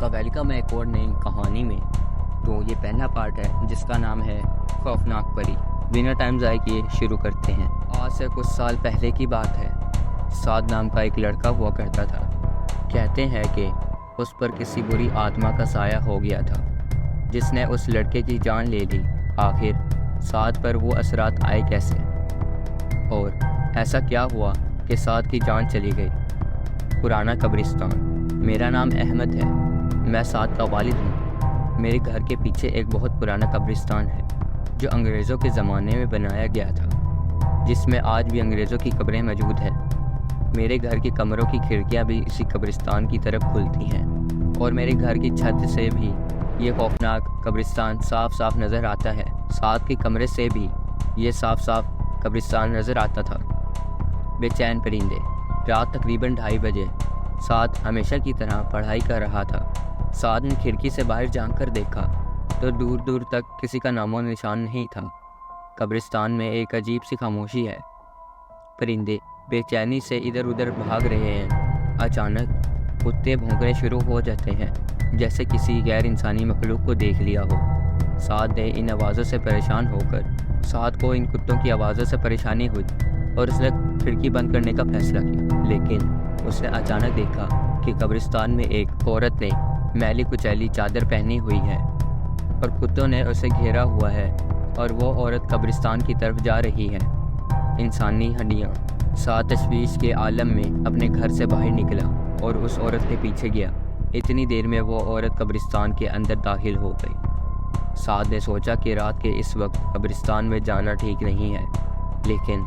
کا ویلکم ہے ایک اور نئی کہانی میں۔ تو یہ پہلا پارٹ ہے جس کا نام ہے خوفناک پری۔ بنا ٹائم ضائع کیے شروع کرتے ہیں۔ آج سے کچھ سال پہلے کی بات ہے۔ سعد نام کا ایک لڑکا ہوا کرتا تھا۔ کہتے ہیں کہ اس پر کسی بری آتما کا سایہ ہو گیا تھا جس نے اس لڑکے کی جان لے لی۔ آخر سعد پر وہ اثرات آئے کیسے، اور ایسا کیا ہوا کہ سعد کی جان چلی گئی؟ پرانا قبرستان۔ میرا نام احمد ہے، میں سعد کا والد ہوں۔ میرے گھر کے پیچھے ایک بہت پرانا قبرستان ہے جو انگریزوں کے زمانے میں بنایا گیا تھا، جس میں آج بھی انگریزوں کی قبریں موجود ہیں۔ میرے گھر کے کمروں کی کھڑکیاں بھی اسی قبرستان کی طرف کھلتی ہیں، اور میرے گھر کی چھت سے بھی یہ خوفناک قبرستان صاف صاف نظر آتا ہے۔ سعد کے کمرے سے بھی یہ صاف صاف قبرستان نظر آتا تھا۔ بے چین پرندے۔ رات تقریباً 2:30 بجے سعد ہمیشہ کی طرح پڑھائی کر رہا تھا۔ سعد نے کھڑکی سے باہر جھانک کر دیکھا تو دور دور تک کسی کا نام و نشان نہیں تھا۔ قبرستان میں ایک عجیب سی خاموشی ہے۔ پرندے بے چینی سے ادھر ادھر بھاگ رہے ہیں۔ اچانک کتے بھونکنے شروع ہو جاتے ہیں جیسے کسی غیر انسانی مخلوق کو دیکھ لیا ہو۔ سعد نے ان آوازوں سے پریشان ہو کر سعد کو ان کتوں کی آوازوں سے پریشانی ہوئی اور اس نے کھڑکی بند کرنے کا فیصلہ کیا، لیکن اس نے اچانک دیکھا کہ قبرستان میں ایک عورت نے میلی کچیلی چادر پہنی ہوئی ہے اور کتوں نے اسے گھیرا ہوا ہے، اور وہ عورت قبرستان کی طرف جا رہی ہے۔ انسانی ہڈیاں۔ سعد تشویش کے عالم میں اپنے گھر سے باہر نکلا اور اس عورت کے پیچھے گیا۔ اتنی دیر میں وہ عورت قبرستان کے اندر داخل ہو گئی۔ سعد نے سوچا کہ رات کے اس وقت قبرستان میں جانا ٹھیک نہیں ہے، لیکن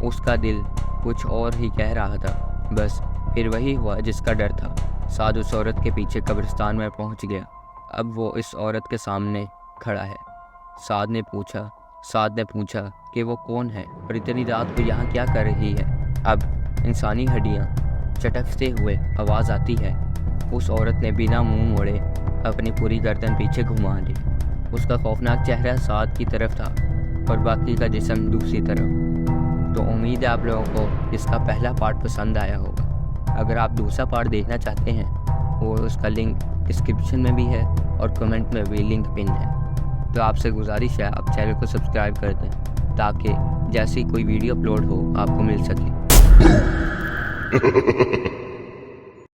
اس کا دل کچھ اور ہی کہہ رہا تھا۔ بس پھر وہی ہوا جس کا ڈر تھا۔ سعد اس عورت کے پیچھے قبرستان میں پہنچ گیا۔ اب وہ اس عورت کے سامنے کھڑا ہے۔ سعد نے پوچھا کہ وہ کون ہے اور اتنی رات کو یہاں کیا کر رہی ہے۔ اب انسانی ہڈیاں چٹکتے ہوئے آواز آتی ہے۔ اس عورت نے بنا منہ موڑے اپنی پوری گردن پیچھے گھما لی۔ اس کا خوفناک چہرہ سعد کی طرف تھا اور باقی کا جسم دوسری طرف۔ تو امید ہے آپ لوگوں کو اس کا پہلا پارٹ پسند آیا ہوگا۔ اگر آپ دوسرا پارٹ دیکھنا چاہتے ہیں وہ اس کا لنک ڈسکرپشن میں بھی ہے اور کمنٹ میں بھی لنک پن ہے۔ تو آپ سے گزارش ہے آپ چینل کو سبسکرائب کر دیں تاکہ جیسی کوئی ویڈیو اپلوڈ ہو آپ کو مل سکے۔